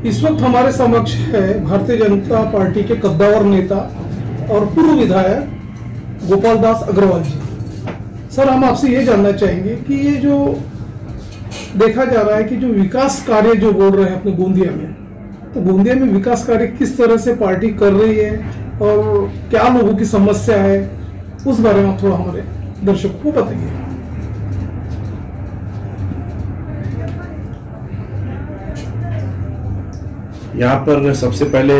इस वक्त हमारे समक्ष है भारतीय जनता पार्टी के कद्दावर नेता और पूर्व विधायक गोपाल दास अग्रवाल जी। सर, हम आपसे ये जानना चाहेंगे कि ये जो देखा जा रहा है कि जो विकास कार्य जो बोल रहे हैं अपने गोंदिया में, तो गोंदिया में विकास कार्य किस तरह से पार्टी कर रही है और क्या लोगों की समस्या है, उस बारे में थोड़ा हमारे दर्शकों को बताइए। यहाँ पर सबसे पहले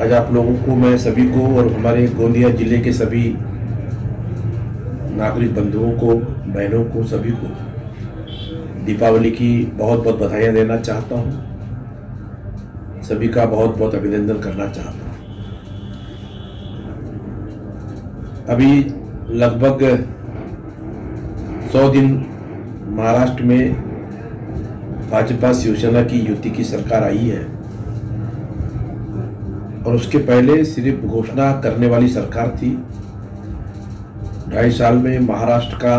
आज आप लोगों को, मैं सभी को और हमारे गोंदिया जिले के सभी नागरिक बंधुओं को, बहनों को, सभी को दीपावली की बहुत बहुत बधाइयाँ देना चाहता हूँ। सभी का बहुत बहुत अभिनंदन करना चाहता हूँ। अभी लगभग 100 दिन महाराष्ट्र में भाजपा शिवसेना की युति की सरकार आई है और उसके पहले सिर्फ घोषणा करने वाली सरकार थी। 2.5 साल में महाराष्ट्र का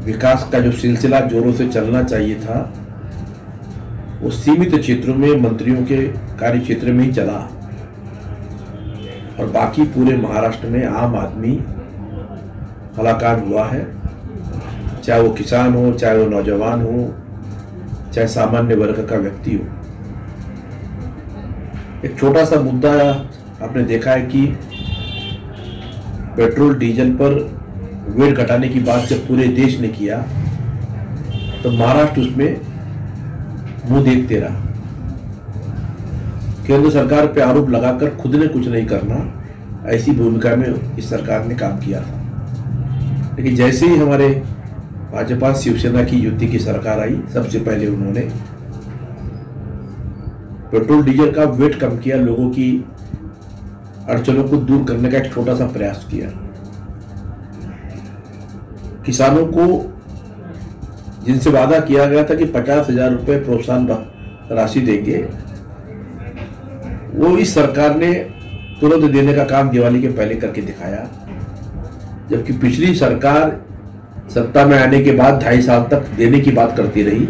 विकास का जो सिलसिला जोरों से चलना चाहिए था, वो सीमित क्षेत्रों में मंत्रियों के कार्य क्षेत्र में ही चला और बाकी पूरे महाराष्ट्र में आम आदमी हलाकान हुआ है। चाहे वो किसान हो, चाहे वो नौजवान हो, चाहे सामान्य वर्ग का व्यक्ति हो। एक छोटा सा मुद्दा आपने देखा है कि पेट्रोल डीजल पर वेट घटाने की बात जब पूरे देश ने किया तो महाराष्ट्र उसमें मुंह देखते रहा। केंद्र सरकार पे आरोप लगाकर खुद ने कुछ नहीं करना, ऐसी भूमिका में इस सरकार ने काम किया था। लेकिन जैसे ही हमारे भाजपा शिवसेना की युति की सरकार आई, सबसे पहले उन्होंने पेट्रोल डीजल का वेट कम किया, लोगों की अड़चनों को दूर करने का एक छोटा सा प्रयास किया। किसानों को जिनसे वादा किया गया था कि 50,000 रुपये प्रोत्साहन राशि देंगे, वो इस सरकार ने तुरंत देने का काम दिवाली के पहले करके दिखाया। जबकि पिछली सरकार सत्ता में आने के बाद 2.5 साल तक देने की बात करती रही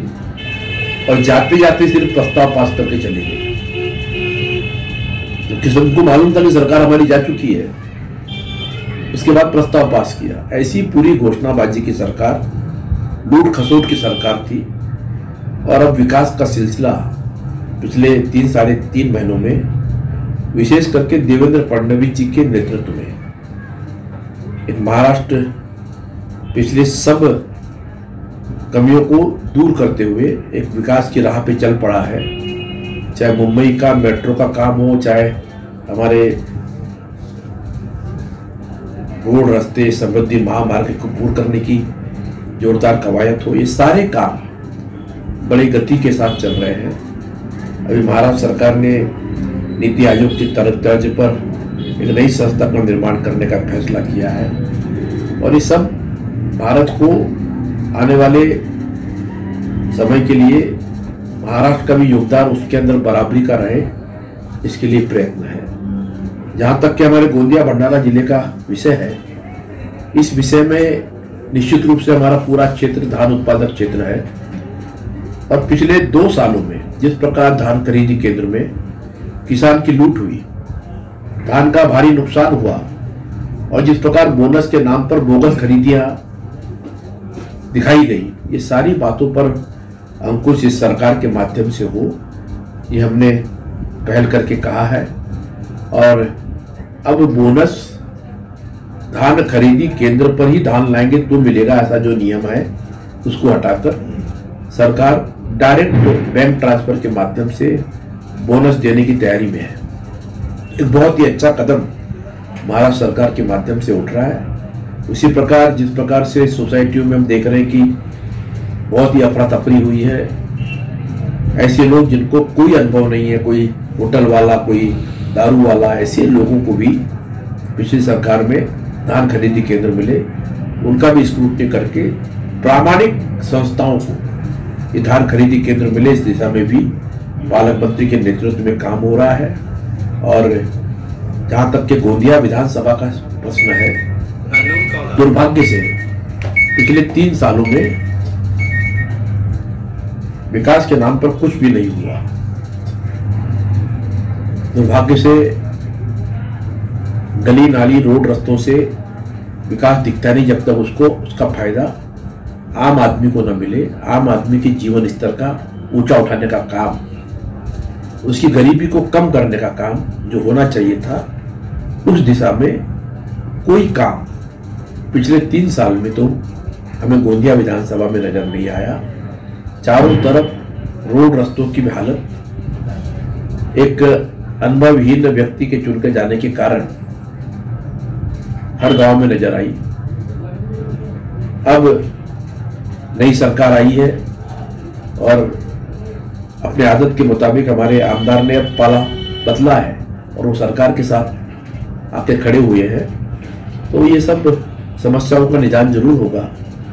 और जाते जाते सिर्फ प्रस्ताव पास करके चली गई। तो किसान को मालूम था कि सरकार हमारी जा चुकी है, उसके बाद प्रस्ताव पास किया। ऐसी पूरी घोषणाबाजी की सरकार, लूट खसोट की सरकार थी। और अब विकास का सिलसिला पिछले 3-3.5 महीनों में, विशेष करके देवेंद्र फडणवीस जी के नेतृत्व में, एक महाराष्ट्र पिछले सब कमियों को दूर करते हुए एक विकास की राह पे चल पड़ा है। चाहे मुंबई का मेट्रो का काम हो, चाहे हमारे रोड, रास्ते, समृद्धि महामार्ग को पूर्ण करने की जोरदार कवायद हो, ये सारे काम बड़ी गति के साथ चल रहे हैं। अभी महाराष्ट्र सरकार ने नीति आयोग की तर्ज पर एक नई संस्था का निर्माण करने का फैसला किया है और ये सब भारत को आने वाले समय के लिए महाराष्ट्र का भी योगदान उसके अंदर बराबरी का रहे, इसके लिए प्रयत्न है। जहाँ तक कि हमारे गोंदिया भंडारा जिले का विषय है, इस विषय में निश्चित रूप से हमारा पूरा क्षेत्र धान उत्पादक क्षेत्र है और पिछले 2 सालों में जिस प्रकार धान खरीदी केंद्र में किसान की लूट हुई, धान का भारी नुकसान हुआ और जिस प्रकार बोनस के नाम पर बोगस खरीदियां दिखाई गई, ये सारी बातों पर अंकुश इस सरकार के माध्यम से हो, ये हमने पहल करके कहा है। और अब बोनस धान खरीदी केंद्र पर ही धान लाएंगे तो मिलेगा, ऐसा जो नियम है उसको हटाकर सरकार डायरेक्ट बैंक ट्रांसफर के माध्यम से बोनस देने की तैयारी में है। एक बहुत ही अच्छा कदम महाराष्ट्र सरकार के माध्यम से उठ रहा है। उसी प्रकार जिस प्रकार से सोसाइटियों में हम देख रहे हैं कि बहुत ही अफरा तफरी हुई है, ऐसे लोग जिनको कोई अनुभव नहीं है, कोई होटल वाला, कोई दारू वाला, ऐसे लोगों को भी पिछली सरकार में धान खरीदी केंद्र मिले, उनका भी स्क्रूटनी करके प्रामाणिक संस्थाओं को ये धान खरीदी केंद्र मिले, इस दिशा में भी पालक मंत्री के नेतृत्व में काम हो रहा है। और जहाँ तक के गोंदिया विधानसभा का प्रश्न है, दुर्भाग्य से पिछले 3 सालों में विकास के नाम पर कुछ भी नहीं हुआ। दुर्भाग्य से गली नाली रोड रस्तों से विकास दिखता नहीं जब तक उसको उसका फायदा आम आदमी को न मिले। आम आदमी के जीवन स्तर का ऊंचा उठाने का काम, उसकी गरीबी को कम करने का काम जो होना चाहिए था, उस दिशा में कोई काम पिछले 3 साल में तो हमें गोंदिया विधानसभा में नजर नहीं आया। चारों तरफ रोड रस्तों की हालत एक अनुभवहीन व्यक्ति के चुन के जाने के कारण हर गांव में नजर आई। अब नई सरकार आई है और अपने आदत के मुताबिक हमारे आमदार ने अब पाला बदला है और वो सरकार के साथ आके खड़े हुए हैं। तो ये सब समस्याओं का निदान जरूर होगा,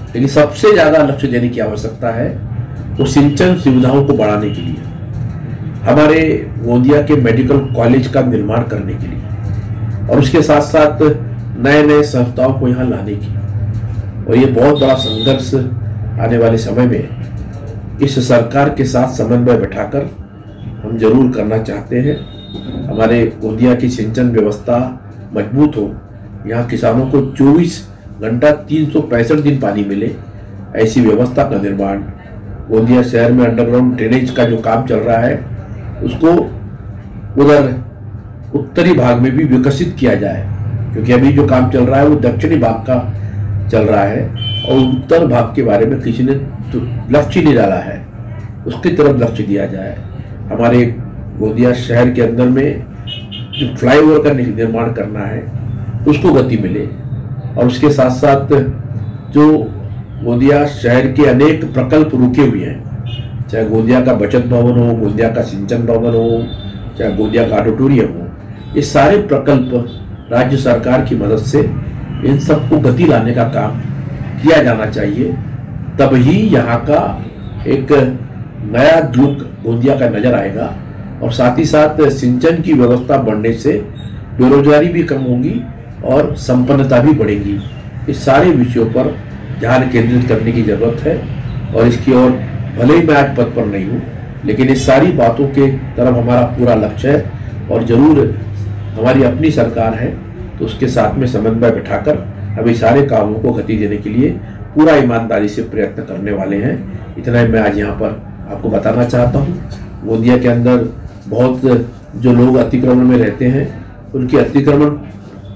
लेकिन सबसे ज्यादा लक्ष्य देने की आवश्यकता है वो सिंचन सुविधाओं को बढ़ाने के लिए, हमारे गोंदिया के मेडिकल कॉलेज का निर्माण करने के लिए और उसके साथ साथ नए नए संस्थाओं को यहाँ लाने की। और ये बहुत बड़ा संघर्ष आने वाले समय में इस सरकार के साथ समन्वय बैठाकर हम जरूर करना चाहते हैं। हमारे गोंदिया की सिंचन व्यवस्था मजबूत हो, यहाँ किसानों को 24 घंटा 365 दिन पानी मिले, ऐसी व्यवस्था का निर्माण। गोंदिया शहर में अंडरग्राउंड ड्रेनेज का जो काम चल रहा है उसको उधर उत्तरी भाग में भी विकसित किया जाए, क्योंकि अभी जो काम चल रहा है वो दक्षिणी भाग का चल रहा है और उत्तर भाग के बारे में किसी ने तो लक्ष्य नहीं डाला है, उसकी तरफ लक्ष्य दिया जाए। हमारे गोंदिया शहर के अंदर में जो फ्लाईओवर का निर्माण करना है उसको गति मिले और उसके साथ साथ जो गोंदिया शहर के अनेक प्रकल्प रुके हुए हैं, चाहे गोंदिया का बचत भवन हो, गोंदिया का सिंचन भवन हो, चाहे गोंदिया का ऑडिटोरियम हो, ये सारे प्रकल्प राज्य सरकार की मदद से इन सबको गति लाने का काम किया जाना चाहिए। तभी यहाँ का एक नया लुक गोंदिया का नजर आएगा और साथ ही साथ सिंचन की व्यवस्था बढ़ने से बेरोजगारी भी कम होगी और संपन्नता भी बढ़ेगी। इस सारे विषयों पर ध्यान केंद्रित करने की जरूरत है और इसकी ओर भले ही मैं आज पद पर नहीं हूँ, लेकिन इस सारी बातों के तरफ हमारा पूरा लक्ष्य है और जरूर हमारी अपनी सरकार है तो उसके साथ में समन्वय बैठाकर अभी सारे कामों को गति देने के लिए पूरा ईमानदारी से प्रयत्न करने वाले हैं। इतना ही मैं आज यहाँ पर आपको बताना चाहता हूँ। गोंदिया के अंदर बहुत जो लोग अतिक्रमण में रहते हैं उनके अतिक्रमण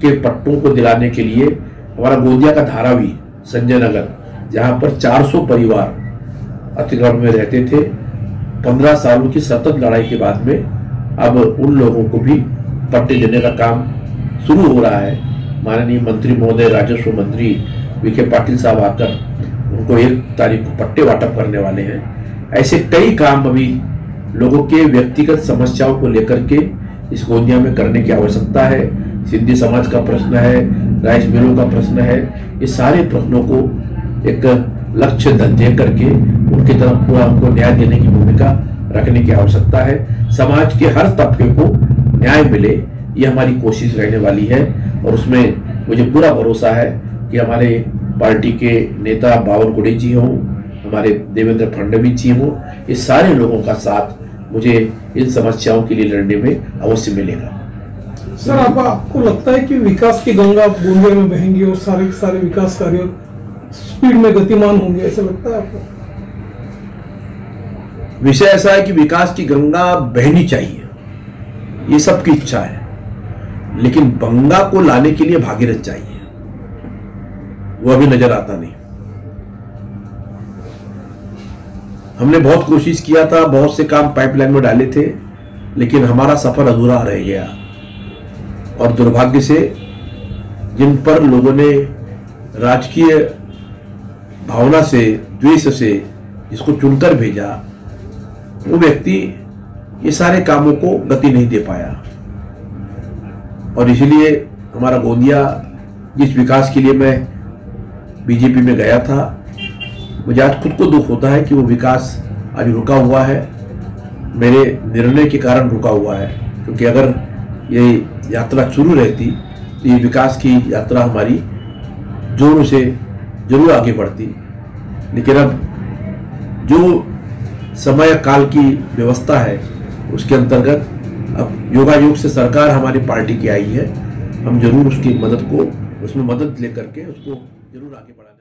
के पट्टों को दिलाने के लिए हमारा गोंदिया का धारावी संजय नगर, जहाँ पर 400 परिवार अतिक्रमण में रहते थे, 15 सालों की सतत लड़ाई के बाद में अब उन लोगों को भी पट्टे देने का काम शुरू हो रहा है। माननीय मंत्री महोदय, राजस्व मंत्री वीके पाटिल साहब आकर उनको 1 तारीख को पट्टे वाटप करने वाले हैं। ऐसे कई काम अभी लोगों के व्यक्तिगत समस्याओं को लेकर के इस गोंदिया में करने की आवश्यकता है। सिंधी समाज का प्रश्न है, राइस मिलों का प्रश्न है, ये सारे प्रश्नों को एक लक्ष्य दे करके उनकी तरफ पूरा हमको न्याय देने की भूमिका रखने की आवश्यकता है। समाज के हर तबके को न्याय मिले, ये हमारी कोशिश रहने वाली है और उसमें मुझे पूरा भरोसा है कि हमारे पार्टी के नेता बावन गुड़े जी हों, हमारे देवेंद्र फडणवीस जी हों, ये सारे लोगों का साथ मुझे इन समस्याओं के लिए लड़ने में अवश्य मिलेगा। सर, आपको लगता है कि विकास की गंगा गोंदिया में बहेंगी और सारे के सारे विकास कार्य स्पीड में गतिमान होंगे, ऐसा लगता है आपको? विषय ऐसा है कि विकास की गंगा बहनी चाहिए, ये सबकी इच्छा है, लेकिन गंगा को लाने के लिए भागीरथ चाहिए, वो अभी नजर आता नहीं। हमने बहुत कोशिश किया था, बहुत से काम पाइपलाइन में डाले थे, लेकिन हमारा सफर अधूरा रह गया और दुर्भाग्य से जिन पर लोगों ने राजकीय भावना से, द्वेष से जिसको चुनकर भेजा, वो व्यक्ति ये सारे कामों को गति नहीं दे पाया और इसलिए हमारा गोंदिया, जिस विकास के लिए मैं बीजेपी में गया था, मुझे आज खुद को दुख होता है कि वो विकास आज रुका हुआ है, मेरे निर्णय के कारण रुका हुआ है। क्योंकि अगर ये यात्रा शुरू रहती तो ये विकास की यात्रा हमारी जोरों से जरूर आगे बढ़ती, लेकिन अब जो समय काल की व्यवस्था है उसके अंतर्गत अब योगायोग से सरकार हमारी पार्टी की आई है, हम जरूर उसकी मदद को उसमें मदद लेकर के उसको जरूर आगे बढ़ा